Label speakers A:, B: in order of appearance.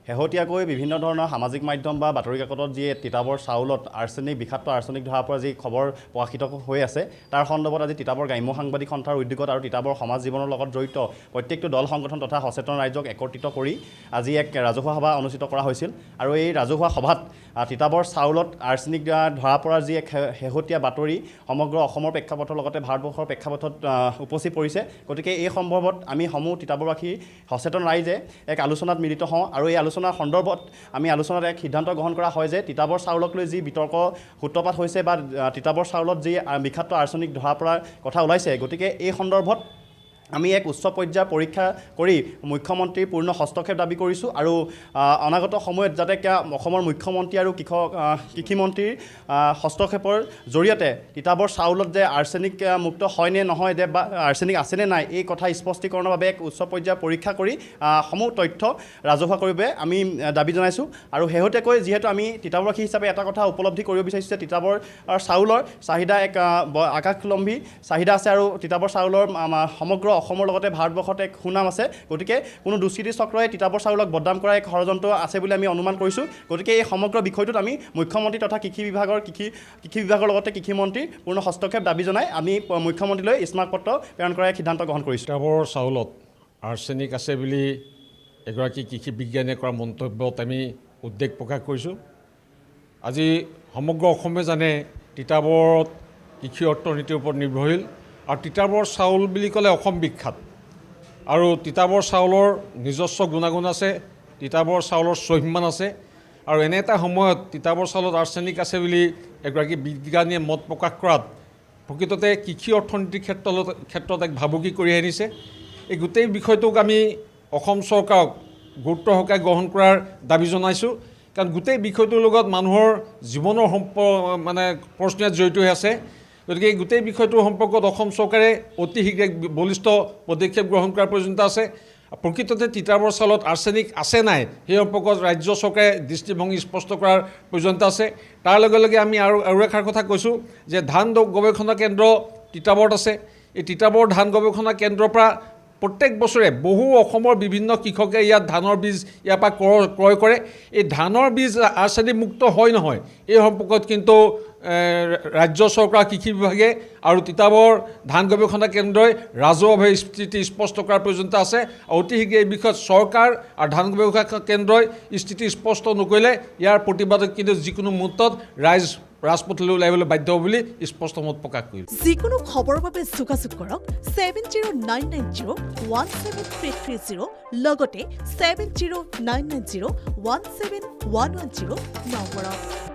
A: শেহতীয়াকৈ বিভিন্ন ধৰণৰ সামাজিক মাধ্যম বা বাতৰি কাকতত যি তিতাবৰ চাউলত বিষাক্ত আৰ্ছেনিক ধৰাৰ পৰা যি খবৰ প্ৰকাশিত হৈ আছে তাৰ সন্দৰ্ভত আজি তিতাবৰ গ্ৰাম্য সাংবাদিক সন্থাৰ উদ্যোগত আৰু তিতাবৰ সমাজ জীৱনৰ লগত জড়িত প্ৰত্যেকটো দল সংগঠন তথা সচেতন ৰাইজক একত্ৰিত কৰি আজি এক ৰাজহুৱা সভা অনুষ্ঠিত কৰা হৈছিল আৰু এই ৰাজহুৱা সভাত তিতাবৰ চাউলত আৰ্ছেনিক ধৰা পৰা যি এক শেহতীয়া বাতৰি সমগ্ৰ অসমৰ প্ৰেক্ষাপটৰ লগতে ভাৰতবৰ্ষৰ প্ৰেক্ষাপটত উপচি পৰিছে। গতিকে এই সম্ভৱত আমি সমূহ তিতাবৰবাসী সচেতন ৰাইজে এক আলোচনাত মিলিত হওঁ আৰু এই আলোচনাৰ সন্দৰ্ভত আমি আলোচনাত এক সিদ্ধান্ত গ্ৰহণ কৰা হয় যে তিতাবৰ চাউলক লৈ যি বিতৰ্ক সূত্ৰপাত হৈছে বা তিতাবৰ চাউলত যি বিষাক্ত আৰ্ছেনিক ধৰা পৰা কথা ওলাইছে, গতিকে এই সন্দৰ্ভত আমি এক উচ্চ পৰ্যায়ৰ পৰীক্ষা কৰি মুখ্যমন্ত্ৰীৰ পূৰ্ণ হস্তক্ষেপ দাবী কৰিছোঁ আৰু অনাগত সময়ত যাতে অসমৰ মুখ্যমন্ত্ৰী আৰু কৃষিমন্ত্ৰীৰ হস্তক্ষেপৰ জৰিয়তে তিতাবৰ চাউলত যে আৰ্ছেনিক মুক্ত হয় নে নহয় যে বা আৰ্ছেনিক আছেনে নাই এই কথা স্পষ্টীকৰণৰ বাবে এক উচ্চ পৰ্যায়ৰ পৰীক্ষা কৰি সমূহ তথ্য ৰাজহুৱা কৰিব আমি দাবী জনাইছোঁ। আৰু শেহতীয়াকৈ যিহেতু আমি তিতাবৰবাসী হিচাপে এটা কথা উপলব্ধি কৰিব বিচাৰিছোঁ যে তিতাবৰ চাউলৰ চাহিদা এক আকাশলম্বী চাহিদা আছে আৰু তিতাবৰ চাউলৰ সমগ্ৰ অসমৰ লগতে ভাৰতবৰ্ষত এক সুনাম আছে। গতিকে কোনো দুষ্কৃতি চক্ৰই তিতাবৰ চাউলক বদনাম কৰা এক ষড়যন্ত্ৰ আছে বুলি আমি অনুমান কৰিছোঁ। গতিকে এই সমগ্ৰ বিষয়টোত আমি মুখ্যমন্ত্ৰী তথা কৃষি বিভাগৰ লগতে কৃষিমন্ত্ৰীৰ পূৰ্ণ হস্তক্ষেপ দাবী জনাই আমি মুখ্যমন্ত্ৰীলৈ স্মাৰকপত্ৰ প্ৰেৰণ কৰাৰ সিদ্ধান্ত গ্ৰহণ কৰিছোঁ।
B: তিতাবৰ চাউলত আৰ্ছেনিক আছে বুলি এগৰাকী কৃষি বিজ্ঞানীয়ে কৰা মন্তব্যত আমি উদ্বেগ প্ৰকাশ কৰিছোঁ। আজি সমগ্ৰ অসমে জানে তিতাবৰত কৃষি অৰ্থনীতিৰ ওপৰত নিৰ্ভৰশীল আৰু তিতাবৰ চাউল বুলি ক'লে অসম বিখ্যাত আৰু তিতাবৰ চাউলৰ নিজস্ব গুণাগুণ আছে, তিতাবৰ চাউলৰ স্বাভিমান আছে আৰু এনে এটা সময়ত তিতাবৰ চাউলত আৰ্ছেনিক আছে বুলি এগৰাকী বিজ্ঞানীয়ে মত প্ৰকাশ কৰাত প্ৰকৃততে কৃষি অৰ্থনীতিৰ ক্ষেত্ৰত এক ভাবুকি কঢ়িয়াই আনিছে। এই গোটেই বিষয়টোক আমি অসম চৰকাৰক গুৰুত্ব সহকাৰে গ্ৰহণ কৰাৰ দাবী জনাইছোঁ, কাৰণ গোটেই বিষয়টোৰ লগত মানুহৰ জীৱনৰ প্ৰশ্ন জড়িত হৈ আছে। গতিকে এই গোটেই বিষয়টোৰ সম্পৰ্কত অসম চৰকাৰে অতি শীঘ্ৰে বলিষ্ঠ পদক্ষেপ গ্ৰহণ কৰাৰ প্ৰয়োজনীয়তা আছে। প্ৰকৃততে তিতাবৰ চাউলত আৰ্ছেনিক আছে নাই সেই সম্পৰ্কত ৰাজ্য চৰকাৰে দৃষ্টিভংগী স্পষ্ট কৰাৰ প্ৰয়োজনীয়তা আছে। তাৰ লগে লগে আমি আৰু এষাৰ কথা কৈছোঁ যে ধান গৱেষণা কেন্দ্ৰ তিতাবৰত আছে। এই তিতাবৰ ধান গৱেষণা কেন্দ্ৰৰ পৰা প্ৰত্যেক বছৰে বহু অসমৰ বিভিন্ন কৃষকে ইয়াত ধানৰ বীজ ইয়াৰ পৰা ক্ৰয় কৰে। এই ধানৰ বীজ আৰ্ছেনিক মুক্ত হয় নহয় এই সম্পৰ্কত কিন্তু ৰাজ্য চৰকাৰ কৃষি বিভাগে আৰু তিতাবৰ ধান গৱেষণা কেন্দ্ৰই ৰাজহুৱাভাৱে স্থিতি স্পষ্ট কৰাৰ প্ৰয়োজনীয়তা আছে। অতি শীঘ্ৰে এই বিষয়ত চৰকাৰ আৰু ধান গৱেষণা কেন্দ্ৰই স্থিতি স্পষ্ট নকৰিলে ইয়াৰ প্ৰতিবাদক কিন্তু যিকোনো মুহূৰ্তত ৰাজপথলৈ ওলাইবলৈ বাধ্য হ'ব বুলি স্পষ্ট মত প্ৰকাশ কৰিছে।
C: যিকোনো খবৰৰ বাবে যোগাযোগ কৰক 7099017330 লগতে 7099017110 নম্বৰত।